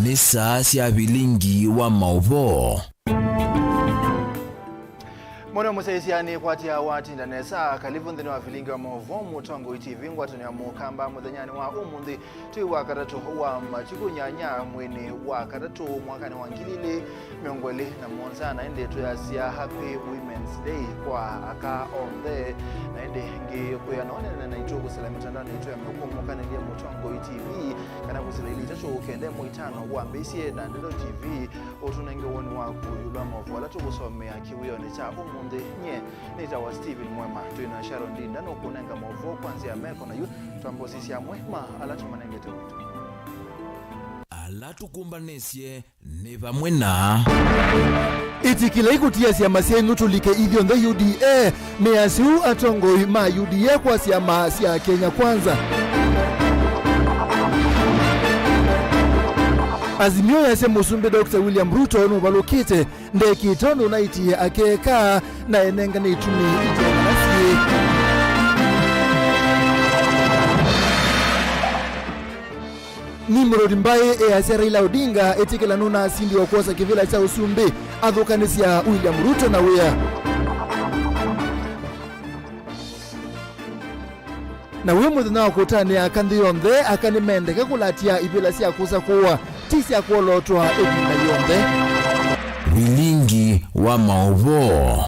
ni saa cia Vilingi wa Mauvoo. Mwana musaisiani kwatia wati ndanesa kalivu ndini wa Vilingi wa Mauvoo mutongo TV ngwatani ya mukamba muthanyani wa umundi tui wa karatu wa machiku nyanya mwini wa karatu mwakani wa ngilili miongoli na mwonzana ende tuyasia Happy Women's Day kwa aka on the na ende nge kuyanone na ito kusila mitandao na ito ya mekumu kana liya mutongo TV kana kusila ili tacho ukende muitano wa mbesie na ndilo TV utunenge woni wa kuyulwa Mauvoo ala tukusomea kiwio ni cha umundi nye nitawa Steven MUEMA tuina Sharon Dinda no kunenga Mauvoo kwanzia meko na yu tuambosisi ya MUEMA ala tumanenge tewetu ala tukumbanesye ne bamwe na itikile ikutia siama sienu tulike idhion the UDA measiu atongoi ma UDA kwa siama sia Kenya Kwanza. Azimio ya semu sumbe Dr. William Ruto nubalukite ndeki tono na iti akeka na enenga ni itumi iti ni mrodi mbaye asera ila Odinga etikela nuna asindi wa kuwasa kivila cha usumbe adhukanisi ya William Ruto na wea na wemu na wakutani akandi yonde akani mende kakulatia ibila siya kusa kuwa tisi ya kuolotwa edina yonde. Vilingi wa Mauvoo.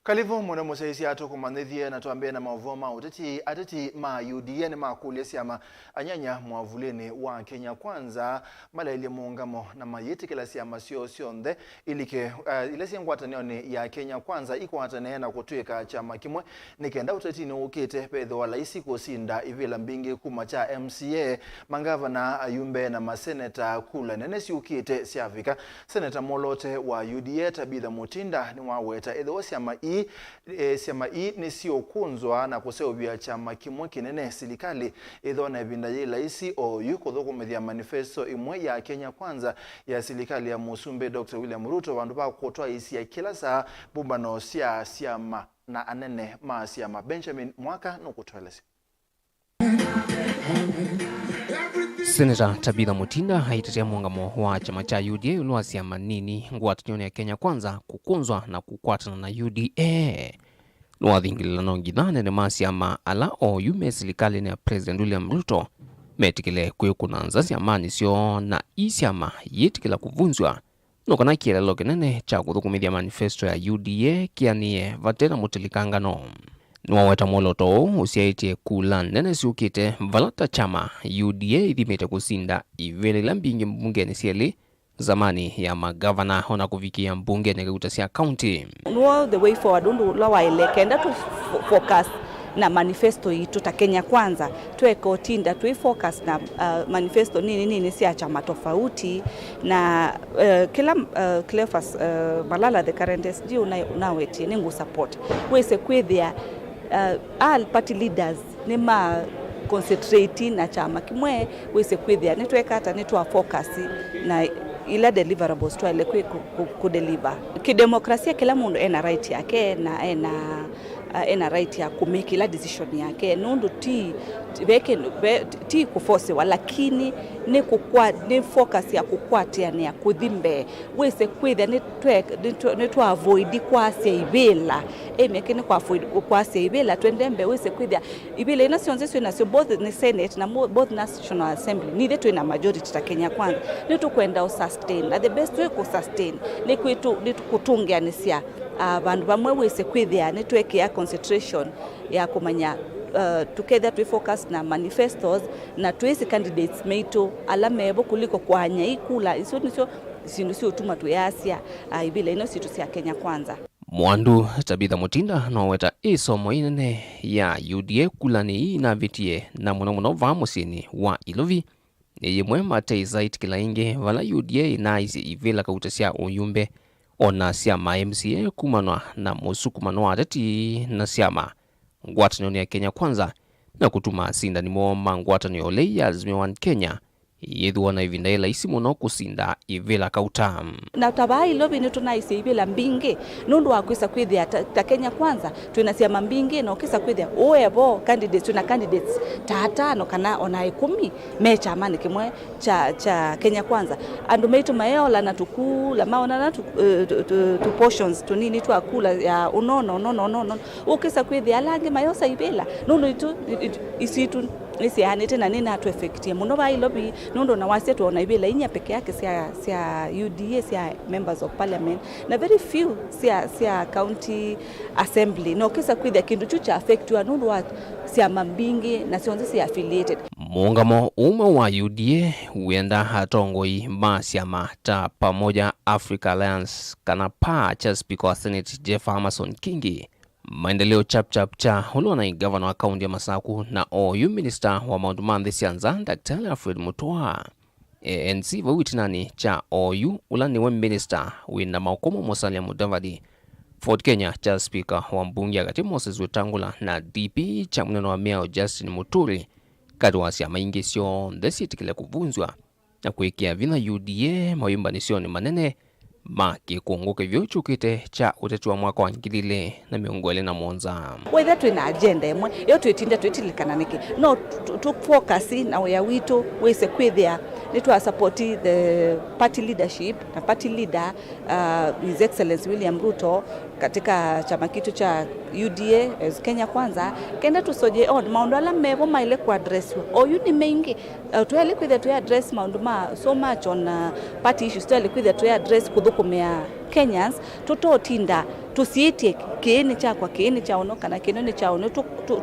Kalivu mwana musaisi ato kumanithie na tuambie na Mauvoo atati ma UDA ni makulia siama anyanya mwavuleni wa Kenya Kwanza mala ili muungamo na mayeti kila siama sio sionde ilike ilesi ngwatanoni ya Kenya Kwanza iko hatane na kutuika chama kimwe nikenda utati ni ukite pedho wala isi kusinda ivila mbingi kuma cha MCA mangava na ayumbe na maseneta kula nenesi ukite siafika seneta molote wa UDA Tabitha Mutinda ni waweta edho siama siama ni sio kunzwa na kuseobia chama kimwe kinene serikali idho na binda yela isi o yuko dhoko medhia manifesto imwe ya Kenya Kwanza ya serikali ya Musumbe Dr. William Ruto wandu pa kutoa isi ya kila saa bumbano siama na anene ma siama Benjamin Mwaka nukutuelezi. Senator Tabitha Mutinda haitetea muungamo wa chama cha UDA ulwa siama nini ngwatanoni ya Kenya Kwanza kukunzwa na kukwatana na UDA. Nuwathingilila nongithane ni masiama ala o yume serikali ni ya President William Ruto metikile kuyokunanza siamani sio na isiama yetikila kuvunzwa nukana kielelo kinene cha kuthukumithia manifesto ya UDA kianie vatena mutilikangano. Nuwaweta moloto usiaitie kula nene siukite valata chama UDA ithimete kusinda ivele la mbingi mbungeni sieli zamani ya magavana hona kufikia mbungeni kutasia county. All the way forward lawa elekenda tu focus na manifesto itu ta Kenya Kwanza tuweko tinda focus na manifesto nini siya chama tofauti na kila Cleophas Malala the current SG unaweti ningu support wese kwithia all party leaders nema concentrating na chama kimwe wese kwithia netweka hata netwa focus na ila deliverables to ile kudeliver kidemokrasia. Kila mundu ena right yake na ena right ya kumake ila decision yake nundu ti kuforce lakini ni focus ya kukwatia ni ya kuthimbe wese kwithia netwa avoid kwasia ibela emekene kwa avoid kwasia ibela twendembe wese kwithia ibela ina sionzeswe na sio both ni Senate na both National Assembly ni thetu ina majority ta Kenya Kwanza ni tukwenda sustain na the best way ku sustain ni kwitu kutungianisia bandu bamwe wese kwithia netweke ya concentration ya kumanya together to focus na manifestos na twese candidates meito alamebo kuliko kwanya ikula iso nisio tuma tuyasia ibila ino situ sia Kenya Kwanza. Mwandu Tabitha Mutinda naweta isomo inene ya UDA kulani na vitie na muno vamusini wa ilovi ye MUEMA teizait kila inge vala UDA na isi ivela kautasia uyumbe ona siama MCA kumanwa na musukumanwa atati na siama ngwatanoni ya Kenya Kwanza na kutuma sinda ni mwoma ngwatanoni ole ya Azimio One Kenya yethwa na ivinda ila isi muno kusinda ivila kauta na tabai lobi ni tunaisi ivila mbingi nundu wakwisa kwithia ta Kenya kwanza tunasiama mbingi na ukisa kwithia uevo candidates tuna candidates tatano kana ona 10 mecha amani kimwe cha Kenya kwanza andu meitu mayola na tukula maona na tu portions tunini tu akula ya unono ukisa kwithia alange mayosa ivila nundu itu isitu isi hanete na nina atu effectie muno ba ilobi nundo na wase tuona ibela inya peke yake sia UDA sia members of parliament na very few sia county assembly no kisa kwithia kindu chucha affect wa nundo wa sia mambingi na sionze sia affiliated muungamo umwe wa UDA huenda hatongoi masiama ta pamoja Africa Alliance kana pa cha speaker wa Senate Jeff Amason Kingi maendeleo chap cha hulo na governor wa kaunti ya Masaku na OU minister wa Mount Mandhe Sianza Dr. Alfred Mutua ANC vawitinani cha OU ulani wa minister wina maukomo Musalia Mudavadi Fort Kenya cha speaker wa mbunge akati Moses Wetangula na DP cha mneno wa Miao Justin Muturi kadwa siama ingesio ndesi tikile kuvunzwa na kuikia vina UDA mayumbanisioni manene maki kuongoke vyochukite cha uteti wa mwaka wa ngilile na miongole na monza whether tuna agenda emwe yo tuitinda tuitilikana niki no to focus na ya wito wese kwithia nitwa support the party leadership na party leader His Excellency William Ruto katika chama kitu cha UDA as Kenya kwanza kenda tusoje on maundu ala mevo maile ku address OU ni mengi tuele kwithia tu address maundu ma so much on party issues tuele kwithia tu address kuthukumia Kenyans tutotinda tusiitie kieni cha ono kana kinone cha ono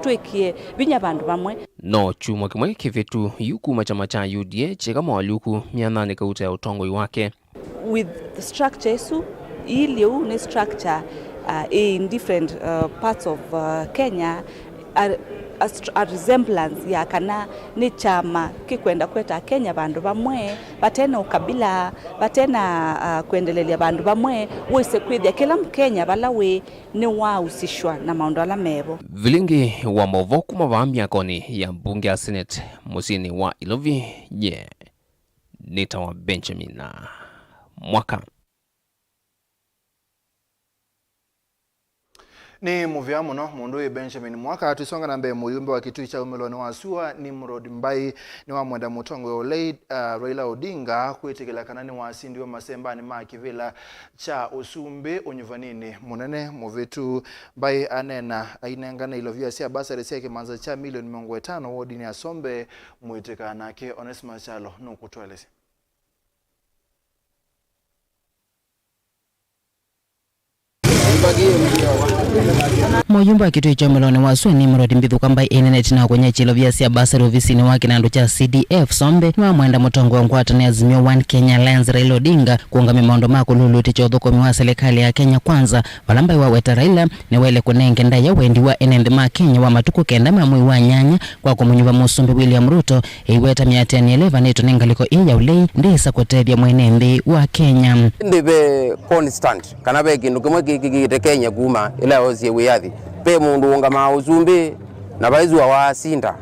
tuikie binya bandu bamwe no chuma kimwe kivitu yukuma chama cha UDA cheka mwaluku 800 kauta ya utongoi wake with the structure su ili une structure in different parts of Kenya a resemblance ya kana ni chama kikwenda kweta Kenya bandu bamwe batena ukabila batena kuendelelea bandu bamwe wese kwithia kila Mkenya balawe ni wahusishwa na maundu ala mevo Vilingi wa Mauvoo kumavamia koni ya mbunge ya Senate musini wa Ilovi nita wa Benjamin mwaka ni muvya muno mundu Benjamin mwaka atusonga na mbe muyumbe wa kitui cha umeloni wa Sua ni Mrod Mbai ni wa mwenda mutongo wa Raila Odinga kwetekela kanani wa asindi wa masembani makivila cha usumbe unyuvanini munene muvitu Mbai anena ainengana ilovia siya basa resiya kimanza cha milioni 500 wodini ya sombe muiteka nake Onesma Chalo nukutuelezi Moyumba kitu cha meloni waswe ni Mrod Mbithu kwamba internet na kwenye chilo vya sia basari ofisini wake na ndo cha CDF sombe ni wa mwenda mutongo wa ngwata ni Azimio 1 Kenya Alliance Raila Odinga kuungami maondo mako luluti cha udhuko miwa serikali ya Kenya kwanza walamba wa weta Raila ni wele kunenge nda ya wendi wa enende ma Kenya wa matuku kenda mamui wa nyanya kwa kumunyuva musumbi William Ruto iweta miateni 11 neto nengaliko iya ulei ndisa kutebya mwenembe wa Kenya ndibe constant kanabe kindu kimwe kikikite Kenya kuma ila ozie wiyathi pe mundu unga mausumbi na baizwa wasinda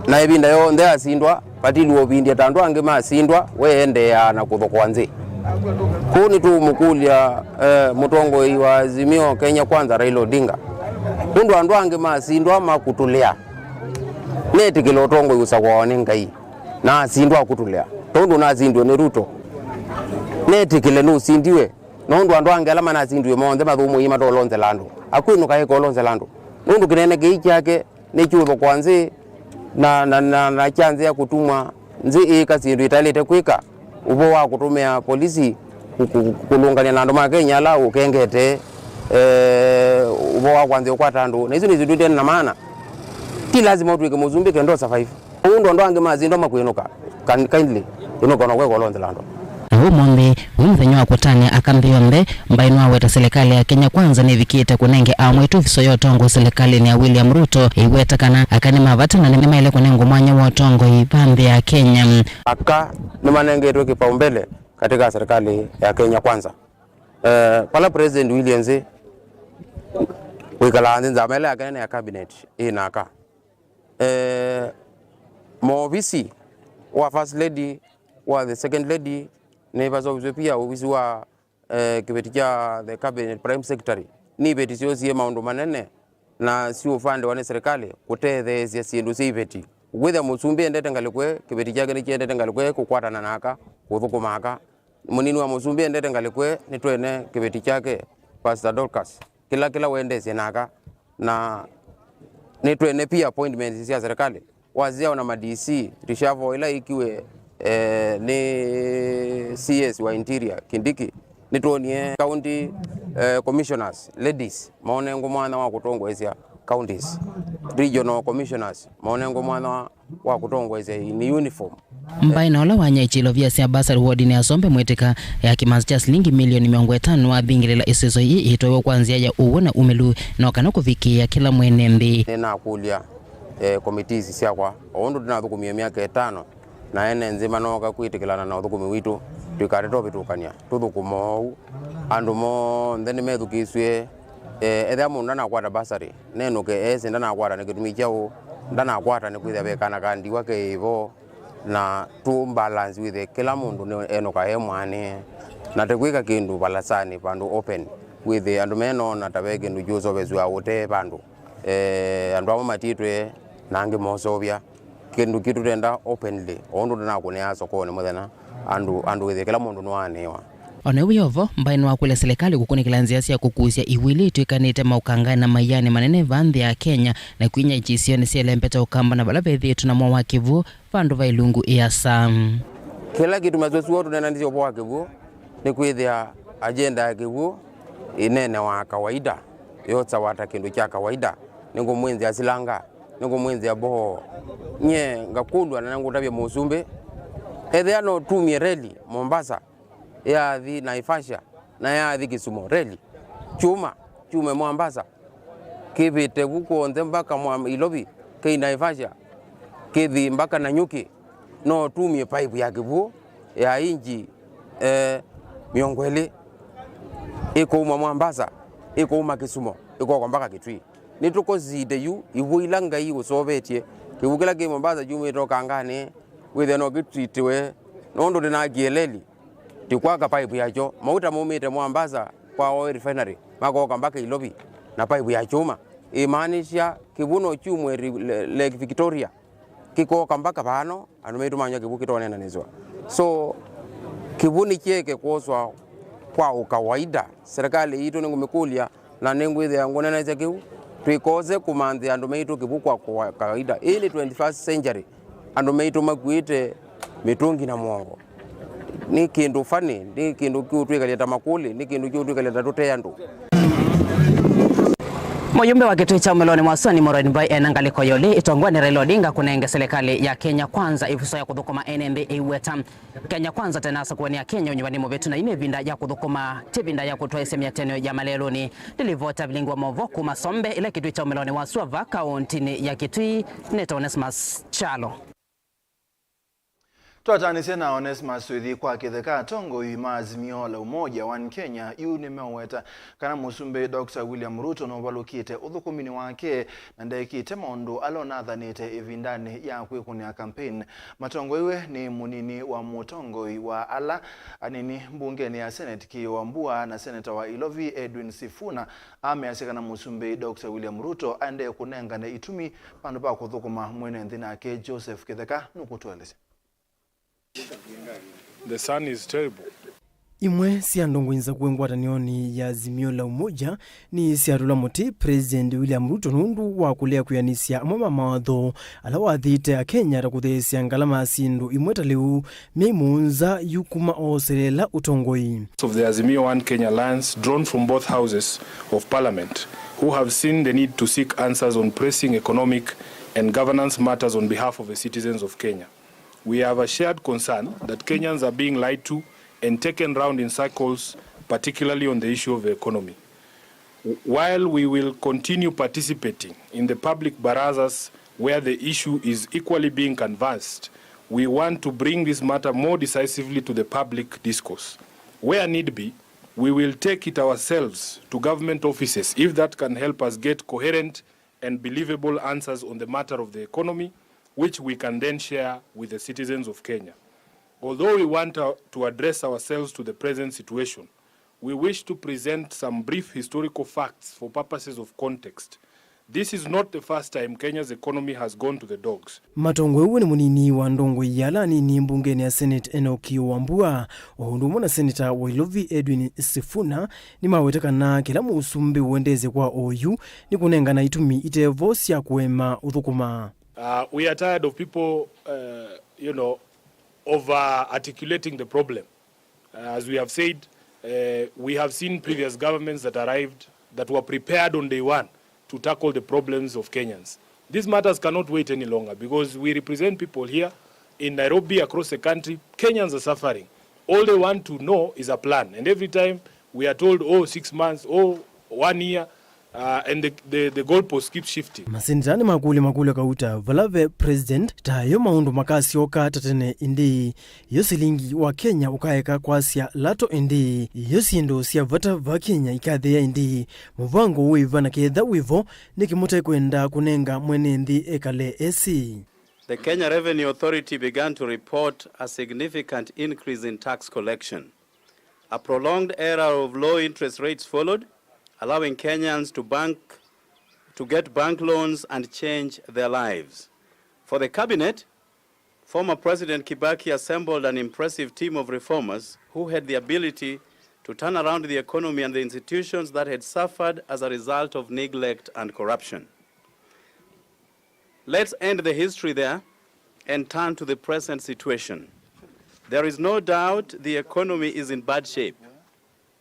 na ebinda yo nde asindwa patili obindi tandu ange masindwa weende ya na kuthokwanze kuni tu mukulia mutongo wa Azimio Kenya kwanza Raila Odinga tundu andu ange masindwa makutulia neti kilo tongo usakwa wanengai na asindwa kutulia tundu na asindwe ni Ruto neti kile no sindiwe nondu andu ange alama na sindiwe monde mathumu yima dolonze lando akwinu kae kolonze lando nundu kinene giki yake ni chuo kwanze na chance ya kutumwa nzi kasindu italete kwika ubo wa kutumia polisi kulungania na ndo Kenya la ukengete ubo wa kwanze kwa tandu na hizo ni zidu na maana ti lazima tuweke muzumbi ndo survive nundu ndo ange mazindo makwinuka kindly inuka na kwa kolonze lando Monde umthenyo wa kutania akambiombe mbainu wa weta serikali ya Kenya kwanza ni vikita kunenge amwetu viso yotongo serikali ni ya William Ruto iweta kana akani mavata na nema ile kunengo mwanya wa tongo ipambe ya Kenya aka ni manenge yetu kipaumbele katika serikali ya Kenya kwanza pala President William wikala anza mele akane ya cabinet inaka maofisi wa first lady wa the second lady ne bazo pia ofisi wa kibeti cha the cabinet prime secretary ni beti sio sie maundu manene na sio fande wa serikali kuthe the sindu sibeti gwetha musumbi endete ngalikwe kibeti chake ni kiendete ngalikwe kukwatana naka kuthukumaka munini wa musumbi endete ngalikwe ni twene kibeti chake Pastor Dorcas kila wendeze naka na ni twene pia appointments ya serikali wazia na ma-DC rishavo ila ikiwe ni CS wa interior Kindiki ni tuonie county commissioners ladies maonengo mwana wa kutongwezia counties regional commissioners maonengo mwana wa kutongwezia ni uniform mbai na ola wanya ichilo vya siabasa ruwadi ni asombe mweteka ya kimanzi cha shilingi milioni 500 wa bingilela isizo hii itoyo kwanzia ya uwe na umelu na wakana kufikia kila mwenembi na kulia committees siakwa ondo tunathukumia miaka 5 na ene nzima noka kwitikilana na uthukumi witu twikareto bitukania tuthukumo andu mo ndeni methukiswe etha mundu na kwata basari nenuke ese ndana kwata ne kitumi chao ndana kwata ne kwitha bekana kandi wake ivo na tu balance with kila mundu enoka he mwane na tekwika kindu balasani pandu open with andu meno na tabeke ndu juzo bezwa wote pandu andu amo matitwe nange mosovya kindu kitu tenda openly ondo na kunea sokoni muthena andu with kila mundu nwanewa onewe yovo mbaino wa kule serikali kukunikila nziasi ya kukusia iwili tuikanite maukanga na mayane manene vandhi ya Kenya na kuinya ichisio siele mpeta ukamba na balabethi tunamwa wakivu vandu vailungu iya sam kila kitu mazoezi wotu nena ndisi opo wakivu ni kuithia agenda ya kivu inene wa kawaida yotsa wata kindu cha kawaida ningu mwenzi ya silanga ningu mwenzi ya boho nye ngakundwa na nangu tabia musumbe edhiano tumie reli Mombasa ya thi Naivasha na ya thi Kisumu reli chume Mombasa kibite guko nze mpaka Ilobi ke Naivasha kithi mpaka Nanyuki no tumie pipe ya kivu ya inji miongwele iko Mombasa iko Kisumu iko mpaka Kitui nituko zide yu ivuilanga yi usobetie kibukila ke Mombasa jume toka ngane withe no gititiwe nondo dina gieleli tikwaka pipe yacho mauta mumite Mombasa kwa oil refinery makoka mpaka Ilobi na pipe ya chuma imaanisha kibuno chumwe Lake Victoria kikoka mpaka pano anumetu manya kibukitone na nizwa so kibuni cheke koswa kwa kawaida serikali ito ngumekulia na nengwithe yangu nena zekiu tuikoze kumanzi andumeitu kibukwa kwa kawaida ili 21st century andumeitu makuite mitungi na mwongo ni kindu fani ni kindu kiutwikaleta makuli ni kindu kiutwikaleta tuteyandu Muyumbe wa kituo cha Umeloni Mwasoni Morani Mbai enangaliko yole itongwani Raila Odinga kunenge serikali ya Kenya Kwanza ifuso ya kuthukuma NMB iweta Kenya Kwanza tenasa kuwania Kenya unyumbani mubetu na ine vinda ya kuthukuma tibinda ya kutoa isemia teno ya maleloni dilivota Vilingi wa Mauvoo kumasombe ile kituo cha Umeloni Mwaswa kauntini ya Kitui Neto Onesmus Chalo Twatanise na Onesmus withi kwa kitheka tongo imazimio la umoja wa Kenya nimeweta kana musumbe Dr. William Ruto no balukite uthukumini wake na ndekite maundu alonathanite ivindani ya kwikunia campaign matongo iwe ni munini wa mutongo wa ala anini mbungeni ya Senate Kiwambua na Senator wa Ilovi Edwin Sifuna ameasika na musumbe Dr. William Ruto ande kunenga na itumi pandu pa kuthukuma mwene nthina ke Joseph Kitheka nukutweleze. The sun is terrible. Imwe siandongwinza kuengwatanioni ya Azimio la Umoja ni siarula muti President William Ruto nundu wa kulea kuyanisia mwema mawatho ala wathite a Kenya rakuthesia ngalama asindu imweta liu mimunza yukuma oserela utongoi. Of the Azimio One Kenya Alliance drawn from both houses of parliament who have seen the need to seek answers on pressing economic and governance matters on behalf of the citizens of Kenya. We have a shared concern that Kenyans are being lied to and taken round in circles, particularly on the issue of the economy. While we will continue participating in the public barazas where the issue is equally being canvassed, we want to bring this matter more decisively to the public discourse. Where need be, we will take it ourselves to government offices if that can help us get coherent and believable answers on the matter of the economy, which we can then share with the citizens of Kenya. Although we want to address ourselves to the present situation, we wish to present some brief historical facts for purposes of context. This is not the first time Kenya's economy has gone to the dogs. Matongwe uwe ni munini wa ndongwe yala ni mbungeni ya Senate Enoki Wambua. Wahundumu na Senator Wailovi Edwin Sifuna ni mawetaka na kila musumbi uendeze kwa OU ni kunenga na itumi itevosi ya kuema uthukuma. We are tired of people, over-articulating the problem. As we have said, we have seen previous governments that arrived that were prepared on day one to tackle the problems of Kenyans. These matters cannot wait any longer because we represent people here in Nairobi, across the country. Kenyans are suffering. All they want to know is a plan. And every time we are told, 6 months, 1 year, and the goalposts keep shifting. Masindani makule kauta valave president tayo maundu makasi oka tatene indi yosilingi wa Kenya ukaeka kwasia lato indi yosiendo siya vata va Kenya ikadhea indi muvango uiva na kedha uivo nikimuta kwenda kunenga mwene indi ekale esi. The Kenya Revenue Authority began to report a significant increase in tax collection. A prolonged era of low interest rates followed, allowing Kenyans to get bank loans and change their lives. For the cabinet, former President Kibaki assembled an impressive team of reformers who had the ability to turn around the economy and the institutions that had suffered as a result of neglect and corruption. Let's end the history there and turn to the present situation. There is no doubt the economy is in bad shape.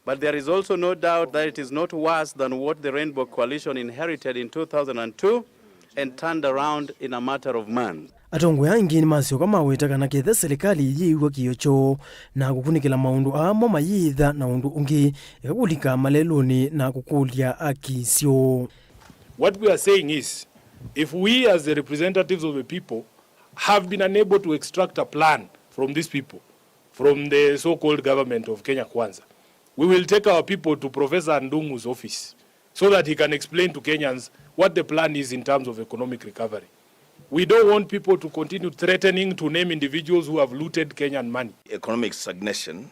But there is also no doubt that it is not worse than what the Rainbow Coalition inherited in 2002 and turned around in a matter of months. Atongwe yangi ni masio kama wetaka na kethe serikali yiwa kiyocho na kukunikila maundu amo mayitha na undu ungi yakulika maleloni na kukulia akisio. What we are saying is, if we as the representatives of the people have been unable to extract a plan from these people, from the so-called government of Kenya Kwanza, we will take our people to Professor Ndungu's office so that he can explain to Kenyans what the plan is in terms of economic recovery. We don't want people to continue threatening to name individuals who have looted Kenyan money. Economic stagnation,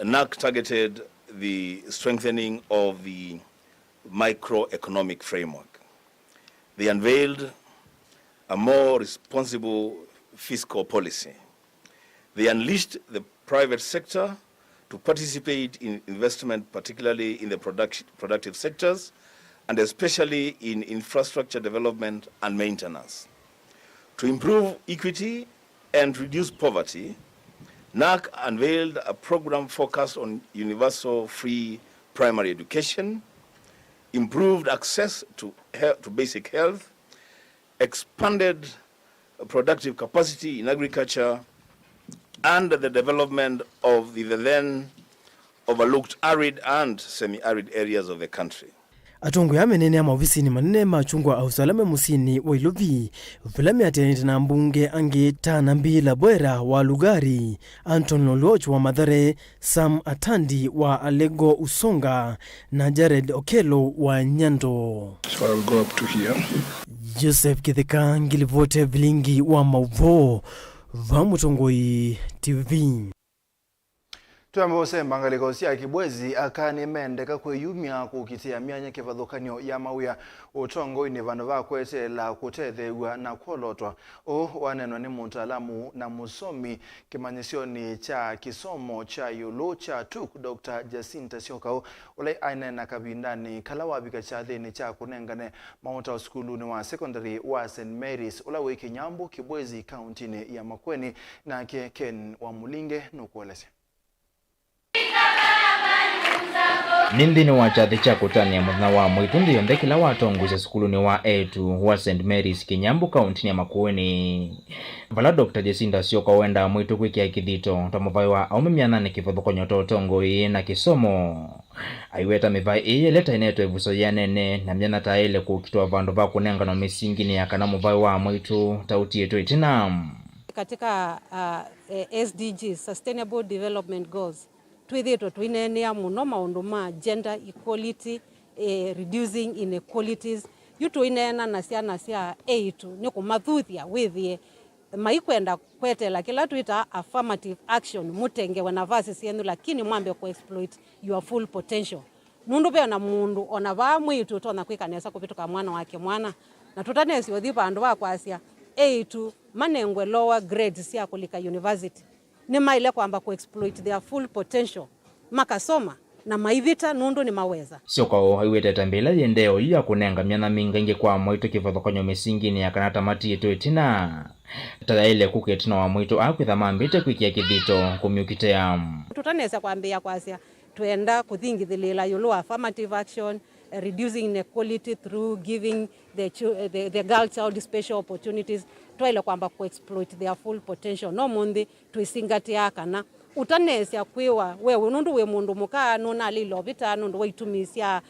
NAC targeted the strengthening of the microeconomic framework. They unveiled a more responsible fiscal policy. They unleashed the private sector to participate in investment, particularly in the productive sectors, and especially in infrastructure development and maintenance. To improve equity and reduce poverty, NAC unveiled a program focused on universal free primary education, improved access to basic health, expanded productive capacity in agriculture, and the development of the then overlooked arid and semi-arid areas of the country. Atongwe amenene ama ofisini manene machungwa au salame musini wa Ilovi vilame atenete na mbunge ange tana mbila bwera wa Lugari, Anton Loloch wa Mathare, Sam Atandi wa Alego Usonga na Jared Okelo wa Nyando. So I'll go up to here. Joseph Kitheka ngilivote Vilingi wa Mauvoo Vamutongoi TV. Tuambose mbangaliko siya kibwezi akani mendeka kweyumia kukitia mianya kivadhukanyo ya mawia utongo ini vanova kwete la kutethewa na kuolotwa wanenwa ni mutaalamu na musomi kimanyisioni cha kisomo cha yulu cha TUK Dr. Jacinta Siokao ulai aine na kabindani kalawabika cha thini cha kunengane mauta skulu ni wa secondary wa St. Mary's ula wiki nyambu kibwezi kauntini ya Makueni na Ken wa Mulinge nukuelese. Nindini wa chathi cha kutania mwana wa mwitundi yonde kila watonguza skulu ni wa A2 wa St. Mary's Kinyambu kauntini ya Makueni. Vala Dr. Jacinta Siokao wenda mwitu kwikia kithito tamuvaiwa aumimianane kifothokonyo totongo na kisomo. Aiweta mivai iye leta ineto evuso ya nene na mjana taile kukitoa vandu va kunenga na misingini ya kana muvaiwa mwitu tauti yetu itinam. Katika SDGs, Sustainable Development Goals, twithito twinenea muno maundu ma gender equality, reducing inequalities, yutu inena na ciana cia 8 ni kumathuthia withie maikwenda kwetela kila tuita affirmative action mutengewe nafasi cienu lakini mwambe ku exploit your full potential nundu be na mundu ona ba mwitu tona kwikanesa kupituka mwana wake mwana na tutanesi othi bandu ba kwasia 8 manengwe lower grades cia kulika university ni maile kwamba ku exploit their full potential makasoma na maivita nundu ni maweza Sioko iwete tambila yendeo ya kunenga miana minga inge kwa mwito kivathokonyo misingi ni ya kanata mati yetu etina tada ile kuketina wa mwito akwitha mambite kwikia kithito kumyukitea tutanesa kwambia kwasia tuenda kuthingithilila yulu affirmative action reducing inequality through giving the girl child special opportunities twaile kwamba ku exploit their full potential no mundi tuisingatia kana utanesya kwiwa wewe nundu we mundu muka nuna lilo vita nundu waitumisia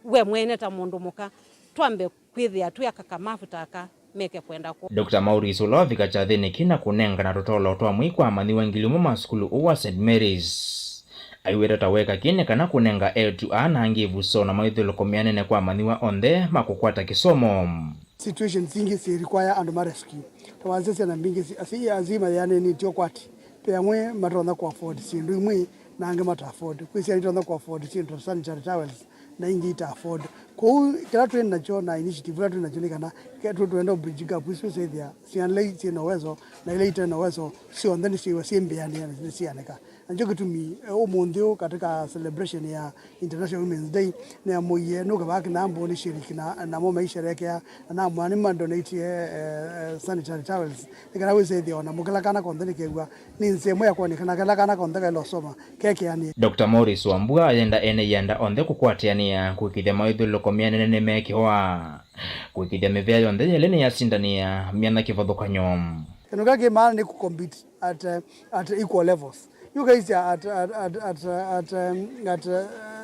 we mwene ta mundu muka twambe kwithia tuyakaka mafuta ka meke kwenda ku Dr. Maurice Ulovika chathini kina kunenga na totolo twa mwikwa amaniwa ngilimu maskulu uwa St. Mary's aiweta taweka kine kana kunenga etu ana ngivu so na maithilo komianene kwa amaniwa onde makukwata kisomo situation zingi si require and rescue tawazese na mbingi asi azima yani ni tiokwati pemwe matona kwa afford sindu imwe nange mata afford kwisi nitona kwa afford sindu sanitary towels na ingi ita afford ko kila tu nacho na initiative la tu najulikana ketu tuenda bridge gap wisu sedia sianlei sina uwezo na ile ita na uwezo sio ndani si wasimbe yani sianeka anjo kitumi omondio katika celebration ya International Women's Day na moye no kabaki na ambo ni shiriki na mo maisha yake na mwani mandonate sanitary towels nikana wese dio na mukala kana kondeni kegwa ni nsemo ya kuonekana kala kana kondeka losoma keke yani Dr. Maurice Wambua ayenda ene yanda onde kukwatiania kukithia maithilo komianene ne mekiwa kukithia mevya yonde yelene yasindania miana kivathokanyo enokake maana ni ku compete at equal levels. You guys are at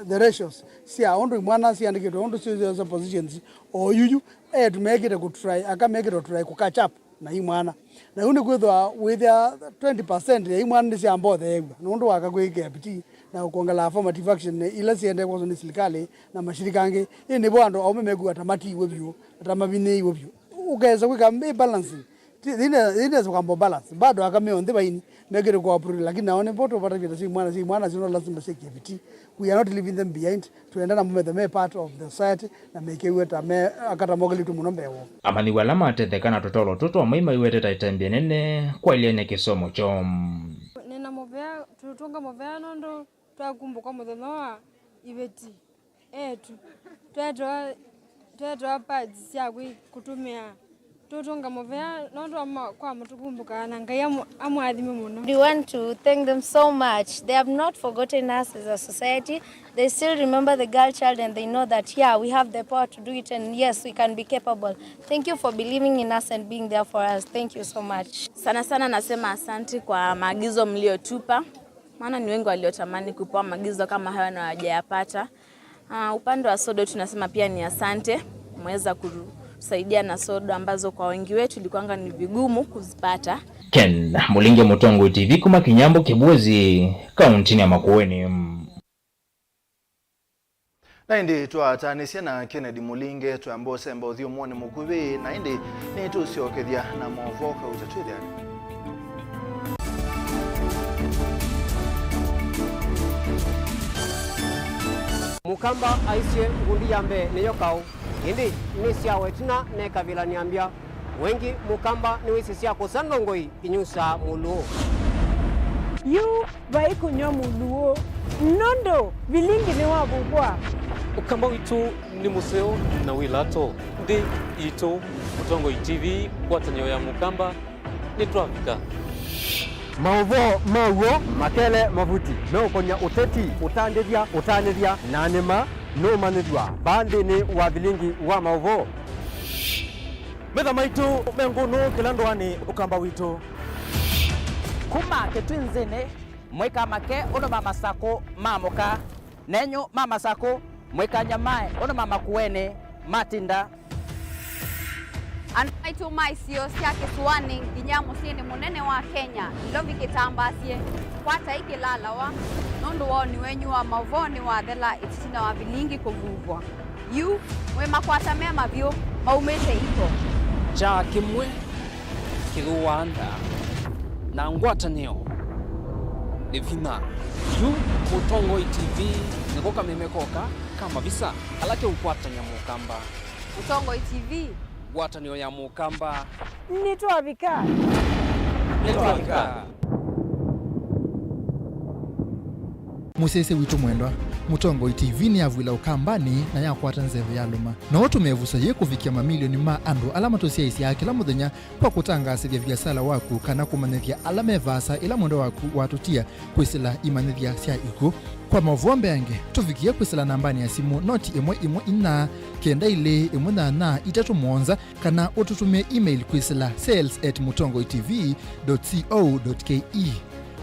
the ratios. See, I want to mwana see and get on to see the positions or you to make it a good try. I can make it a try to catch up. Na hii mwana na unde kwetho with 20% ya hii mwana si ambo the nundu wakakwike apiti na kuongela affirmative action ila siende kwa zoni serikali na mashirika ange ni bwando au memegu atamati iwebyo atamabine iwebyo ukaweza kwika balance Ine kwamba balance bado akameonde baini megere kwa approve lakini naone poto pata vita si mwana sino lazima security we are not leaving them behind tuenda na mume part of the society na make weta me akata mogeli tu munombewo amani wala matethekana totolo toto maima iwete taitambia nene kwa ile ne kisomo chom nina movea tutunga movea nondo twakumbuka muthenya wa ibeti etu twetwa pads cia kutumia tutunga movea nondo kwa mutukumbuka na ngai amwathime muno. We want to thank them so much. They have not forgotten us as a society. They still remember the girl child and they know that yeah, we have the power to do it and yes, we can be capable. Thank you for believing in us and being there for us. Thank you so much. Sana sana nasema asante kwa maagizo mliotupa. Maana ni wengi waliotamani kupewa maagizo kama hayo na hawajayapata. Upande wa sodo tunasema pia ni asante. Mweza kusaidia na sodo ambazo kwa wengi wetu ilikuwa ni vigumu kuzipata. Ken Mulinge Mutongo TV kuma Kinyambo Kibwezi kaunti ya Makueni. Na indi tuatanisia na Kennedy Mulinge tuambose mbodhio mwone mukuvi na indi ni tusiokethia na Mauvoo kautatuithia. Mukamba aisye ngundi yambe niyo kau indi nisya wetina ne kabila niambia wengi mukamba ni wisi sya kusandongoi inyusa muluo yu vai kunyo muluo nondo Vilingi ni wabugwa ukamba witu ni museo na wilato ndi ito Mutongo TV kwa tanyo ya mukamba ni tuafika Mauvoo makele mavuti no konya uteti utanithia nanima no manithwa bandi ni wa Vilingi wa Mauvoo metha maitu menguno kilandwani ukamba witu kuma ketwinzene mweka make ono mama sako mamoka nenyo mama sako mweka nyamae ono mama kuene matinda Anaituma isio cia kisuani nginya muciini munene wa Kenya ilovi kitambacie kwata ikilalawa nundu woni wenyu wa Mauvoo ni wathela itina wa Vilingi kuvuvwa yu MUEMA kwata mema vyo maumete iko cha kimwe kiruanda na ngwatanio Livina yu Mutongo TV nikoka memekoka kama visa alake ukwatanya Mukamba Mutongo TV ngwatanio ya Mukamba nitwavika musese witu mwendwa Mutongo TV ni avwila ukambani na yakwata nzeve ya luma na watu mevusa ye kufikia mamilioni ma andu alama tosia isi ya kila muthenya kwa kutangasithia biasala waku kana kumanithia alama evasa ila mwendo waku watutia kwisila imanithia sia iku kwa Mauvoo mbeange tufikia kwisila nambani ya simu noti imwe ina kenda ile imwe na itatu mwonza kana ututumie email kwisila sales@mutongotv.co.ke.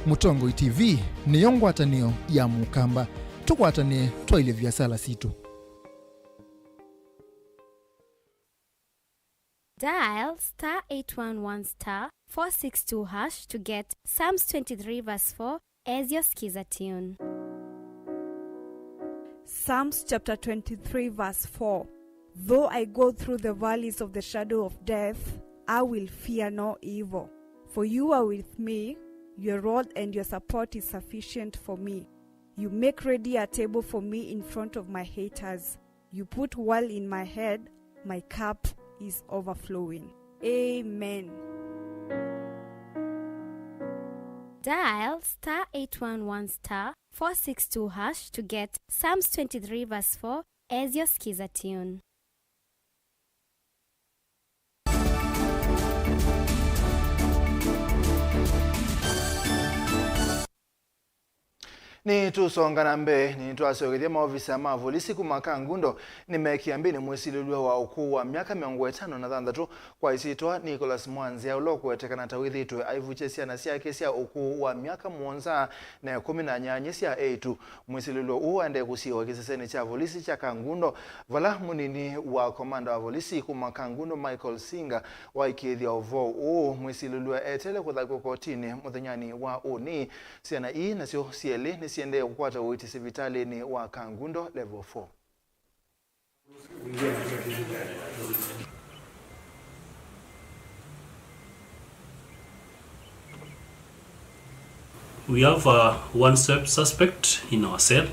Mutongo TV ni ngwatanio ya Mukamba tukwatane twaile biasala situ. Dial *811*462# to get Psalms 23 verse 4 as your skiza tune. Psalms chapter 23 verse 4. Though I go through the valleys of the shadow of death, I will fear no evil. For you are with me, your rod and your support is sufficient for me. You make ready a table for me in front of my haters. You put oil in my head, my cup is overflowing. Amen. Dial *811*462# to get Psalms 23 verse 4 as your skiza tune. Ni tusonga na mbe ni twasogethia maofisa ma polisi kumaka ngundo ni mekiambini mwesililwa wa ukuu wa miaka 56 kwa isitwa Nicholas Mwanzia ulokwetekana tawithitwe aivuchesia na siake sia ukuu wa miaka 18 sia 8 mwesililwa uende kusiwa kiseseni cha polisi cha Kangundo vala munini wa komanda wa polisi kumaka ngundo Michael Singa wa ikithia ovo mwesililwa etele kuthakwa kotini muthenyani wa uni siana ii nasio siele siende kukwata uiti sivitali ni wa Kangundo level 4. We have one suspect in our cell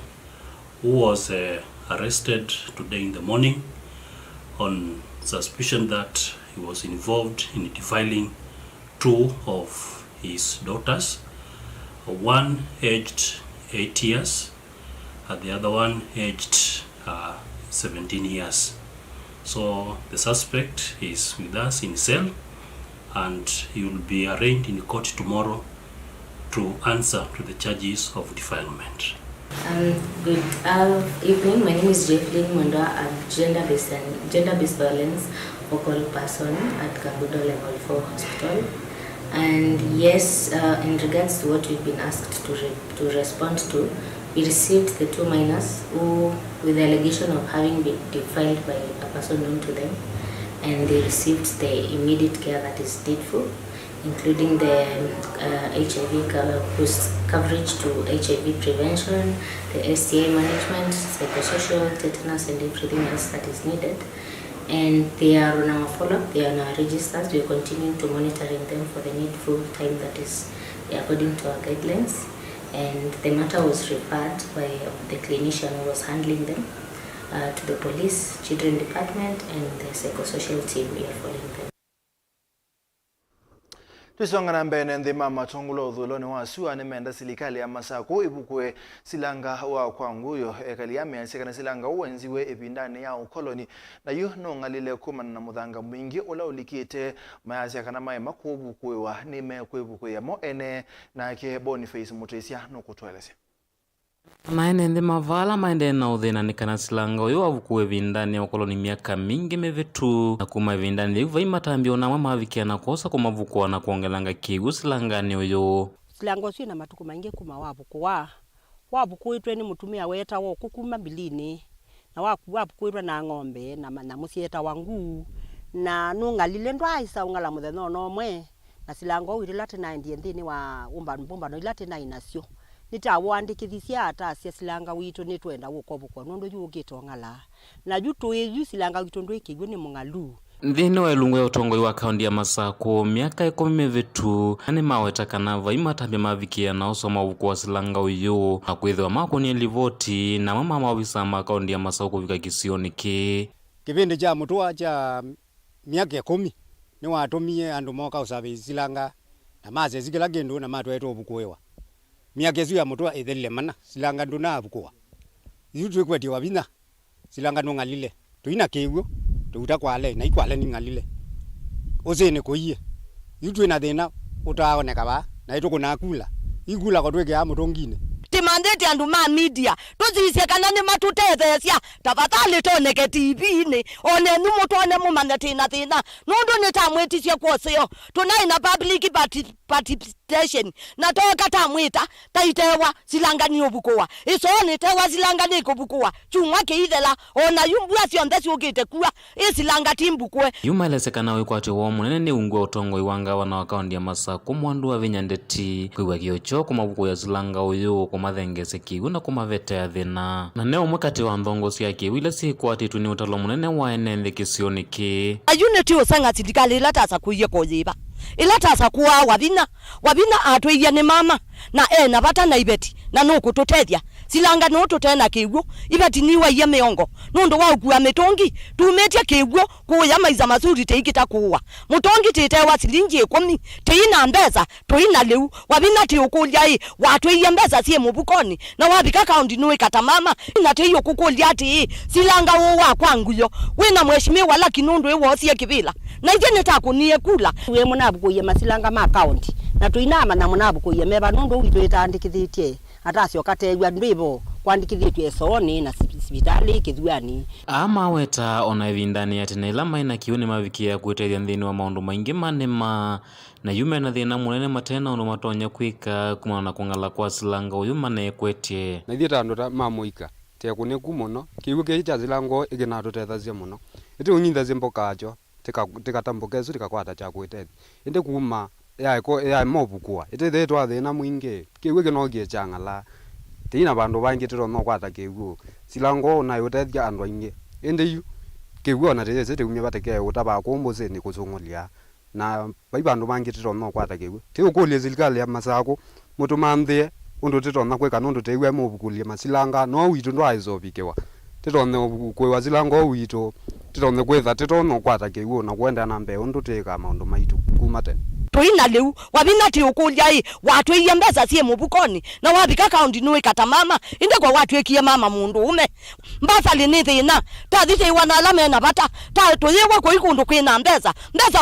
who was arrested today in the morning on suspicion that he was involved in defiling 2 of his daughters, one aged 8 years, and the other one aged 17 years. So the suspect is with us in cell and he will be arraigned in court tomorrow to answer to the charges of defilement. Good evening. My name is Jeffrey Mwenda. I'm gender-based violence focal person at Kangundo Level 4 Hospital. And yes, in regards to what we've been asked to respond to, we received the 2 minors who, with the allegation of having been defiled by a person known to them, and they received the immediate care that is needful, including the HIV coverage to HIV prevention, the STI management, psychosocial, tetanus, and everything else that is needed. And they are on our follow-up, they are on our registers. We are continuing to monitoring them for the needful time that is according to our guidelines. And the matter was referred by the clinician who was handling them to the police, children department, and the psychosocial team. We are following them. Tusonga na mbene ndima matongulo dhuloni wa suwa ni menda silikali ya masako ibukwe silanga wa kwanguyo ekali ya meansikana silanga uwenziwe epindani ya ukoloni na yu nongalile kumana na muthanga mwingi ula ulikite mayasi akana maema kubukwe wa nime kubukwe ya moene na ke Boniface Mutesia nukutwelese. Maene ndi mavala maende na uthina nikana silanga uyu wavukuwe vindani ya ukoloni miaka mingi mevitu na kuma vindani liuva imatambio na mamavikia na kosa kumavukua na kuongelanga kigu silangani uyu. Silanga usu ina matuku maingi kuma wavukuwa. Wavukuitwe ni mutumia weta wo kukuma bilini na wavukuitwe na ng'ombe na musieta wangu na nungalile ndwaisa ungala muthenya no mwe na silango wirila tena ndie nthini wa umba no ilate na inasio nitawandikithisia ata cia silanga witu nitwenda gukobukwa nundu yugito ngala na jutu yu silanga witu ndu ikigwe ni mungalu nthini wa ilungu ya utongoi wa kaunti ya Masako miaka 10 mivitu ani maweta kana vaimatambi mavikia na usoma uko wa silanga uyu na kwithwa makonie livoti na mama mawisa ma kaunti ya Masako kuvika kisioni ki kipindi cha mutua cha miaka 10 ni watumie andu moka usabe silanga na maze zikila gendu na matweto obukuewa miaka ezu ya mutua ithelile mana silanga nduna abukua yutu kweti wabina silanga nungalile tuina kiwo tuuta kwale na ikwale ni ngalile ozene koiye yutu ina thina utaoneka ba na itu kuna kula igula ko tweke amutongine timandete andu ma media tuzise kana ni matutethesia tafadhali toneke TV ni one ni mutone mumanyati na thina nundu ni tamwetisia kwosio tunaina public participation na toka tamwita taitewa silanga ni obukua iso ni tewa silanga ni kubukua chumwa ke ithela ona yumbua sionthe ciukite kuwa isilanga timbukwe yumaelesekana wikwate wo munene ni ungwe utongo iwanga wana wa kaunti ya Masako mwandu wa vinyandeti kwiwa kiocho kumabuku ya silanga uyu kumathengese kiwu na kumavetea thina na neo mwekati wa nthongo cia kiwu ile sikwatitu ni utalo munene wa enenthi kisioni ki unity usanga sindikali ilatasa kuiye koziba ilatasa kuwa wabina atwiya ni mama na na bata na ibeti na nuku tutethia silanga no tutena kiwu ibeti niwa ya miongo nundu wa ukua mitongi tumetia kiwu kuya maiza mazuri teikita kuwa mutongi titewa silingi 10 teina mbeza toina leu wabina ti ukulia i watwiya mbeza sie mubukoni na wabika kaunti no ikata mama na teyo kukulia ti silanga wo wa kwangu yo wina mheshimiwa la kinundu ewo sie kibila na ije netakunie kula we munabu kuya masilanga ma kaunti na tuinama na munabu kuya meba nundu witu itandikithitie atasio kategwa ndibo kwandikithitwe soni na hospitali kithwani ama weta ona vindani ya tena ila maina kiuni mavikia kueteria nthini wa maundu maingi manema na yume na thina munene matena ono matonya kwika kumana na kungala kwa silanga uyu mane kwetie na thieta andu mamuika te kuneku muno kiwu ke cha silango igina tutethasia muno ite unyitha zimboka acho tikatambuka esu tikakwata cha kuetethi inde kuma ya mobukua ite thetwa thina mwingi kiwu kino giechangala tina bandu bangi tiro no kwata kiwu silango na yotethia andu aingi inde yu kiwu na tete umye bateke utaba kumbuze ni kuzungulia na bandu bangi tiro no kwata kiwu te ukulie serikali ya Masako mutumamthie undu tito na kweka nundu tewe mobukulia masilanga no witu ndo aizobikewa tito no kwewa silango witu tito no kwetha tito no kwata kiwu na kwenda na mbe undu teka maundu maitu kumate toina leu wabina ti ukulia i watu iyembeza sie mubukoni na wabika kaunti no ikata mama inde kwa watu ekie mama mundu ume mbasa linithina tathite wana alame na bata ta toyewa ko ikundu kwina mbeza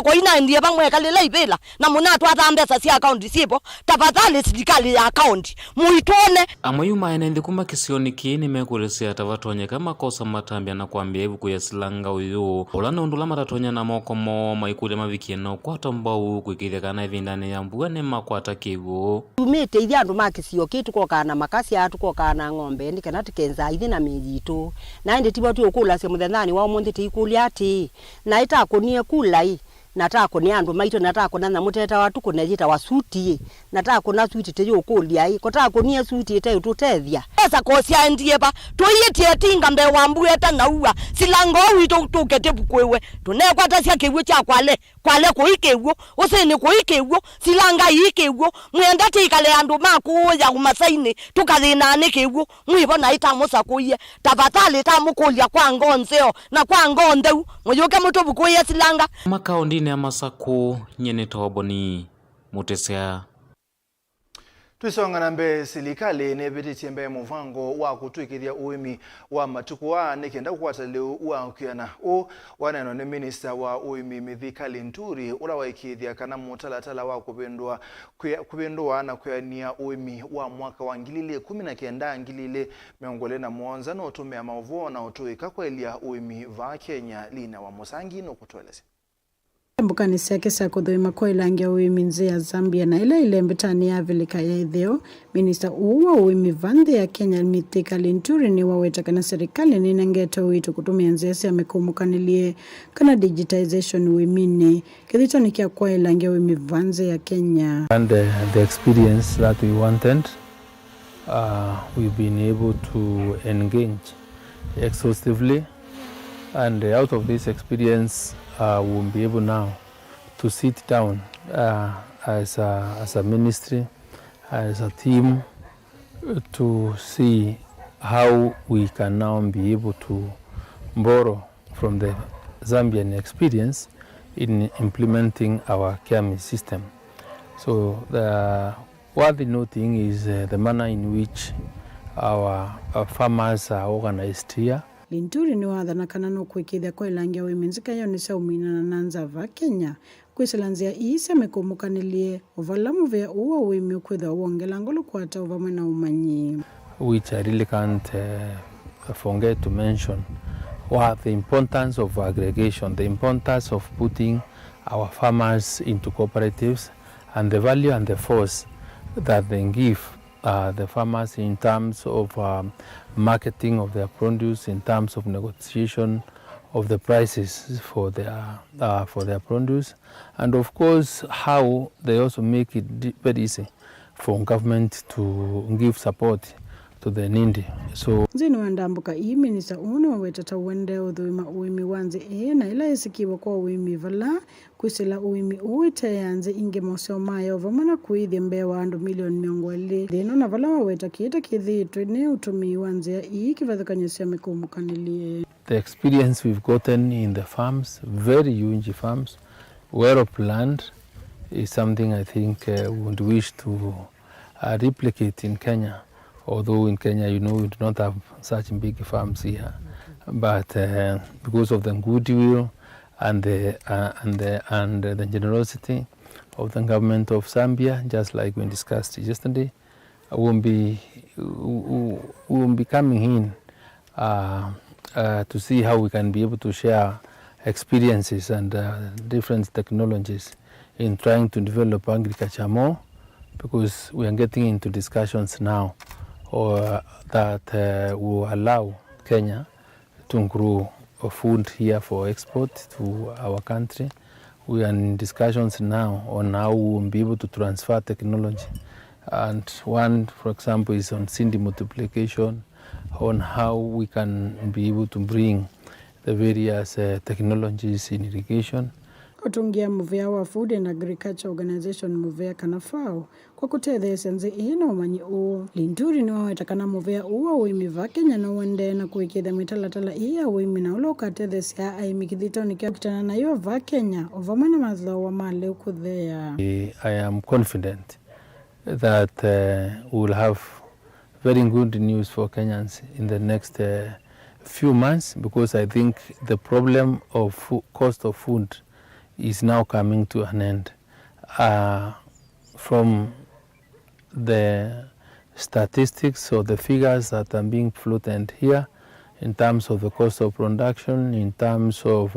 kwa ina ndiye bamwe kalila ibela na munatu atha mbeza sia kaunti sipo tafadhali serikali ya kaunti muitone amayuma enenthi kuma kisioni kini mekulesia tavatonya kama kosa matambia na kwambia evu kuya silanga uyu ulana undula matatonya na moko mo maikule mavikie no kwa tombau kwikithia kana vindani ya mbua ni makwata kiwu tumite ithi andu makisio kitu kokana makasi atu kokana ng'ombe ndi kana tikenza ithi na mijitu na ndi tibo tu okula se muthethani wa mundi tikulia ati na itakunie kulai natako ni andu maito natako na muteta watu kunejita wasuti natako na suti teyo kulia i kotako ni suti teyo tutethia esa kosia ndie ba toyetie tinga mbe wambueta na uwa silango wito tukete bukwewe tunekwata sia kewu cha kwale kuikewo usene kuikewo silanga ikewo mwenda tikale andu makuya kumasaini tukathina ne kewu mwibona itamusa kuye tafadhali tamukulia kwa ngonzeo na kwa ngondeu muyoke mutobukuye silanga makaundi ya Masako nyene toboni mutesea Twisonga na mbe serikali nebetitie mbe muvango wa kutwikithia uimi wa matuku wa nikenda kukwata leo wa ukiana o wanano ni minister wa uimi Mithikali Nturi ula waikithia kana mutalatala wa kupendwa na kuyania uimi wa mwaka wa 2019 miongole na mwonza no tume ya Mauvoo na utuika kwelia uimi va Kenya Lina wa Musangi no kutueleza mbukani siake sa kuthuima kwa ilangia uimi nzi ya Zambia na ile mbitani ya Vilika ya itheo. Minista uwa uimi vandhi ya Kenya Mithika Linturi ni wawetaka na serikali ni nangeto witu kutumia nziasi ya mekumukanilie kana digitization uimine. Kithito ni kia kwa ilangia uimi vandhi ya Kenya. And the experience that we wanted, we've been able to engage exhaustively, and out of this experience we'll be able now to sit down as a ministry, as a team, to see how we can now be able to borrow from the Zambian experience in implementing our KIAMI system. So what the noting is the manner in which our farmers are organized here. Linturi ni wathana kana no kwikithia kwa ilangia wimenzika yo ni saumina na nanza va Kenya kwiselanzia iise mekumukanilie ovalamu vya uwa wimi kwitha wongela ngolo kwata ovamwe na umanyi, which I really can't forget to mention what the importance of aggregation, the importance of putting our farmers into cooperatives, and the value and the force that they give the farmers in terms of marketing of their produce, in terms of negotiation of the prices for their produce, and of course how they also make it very easy for government to give support to the needy. So zini wandambuka ii minista unu wawetata uwende udhuima uimi wanzi na ila isikiwa kwa uimi vala kwisila uimi uwite yanzi inge moseo maya ovamana kuidhi mbewa andu milioni miongweli dhino na vala waweta kiita kithitwe ni utumi wanzi ya ii kivathukanyusia mekumukanilie. The experience we've gotten in the farms, very huge farms, well of land, is something I think we would wish to replicate in Kenya. Although in Kenya, you know, we do not have such big farms here, but because of the goodwill and the generosity of the government of Zambia, just like we discussed yesterday, we will be coming in to see how we can be able to share experiences and different technologies in trying to develop agriculture more, because we are getting into discussions now that will allow Kenya to grow food here for export to our country. We are in discussions now on how we will be able to transfer technology. And one, for example, is on seed multiplication, on how we can be able to bring the various technologies in irrigation. Otungia muvea wa Food and Agriculture Organization muvea kana FAO kwa kutethesya nzi ina umanyi uu. Linturi ni wawetakana muvea uwa uimi va Kenya na uende na kuikithia mitalatala iya uimi na ulo ukatethesya aimi kithito ni kia kitana na yo va Kenya ovamwe na mathao wa male ukuthea. I am confident that we will have very good news for Kenyans in the next few months, because I think the problem of cost of food is now coming to an end. From the statistics or the figures that are being floated here in terms of the cost of production, in terms of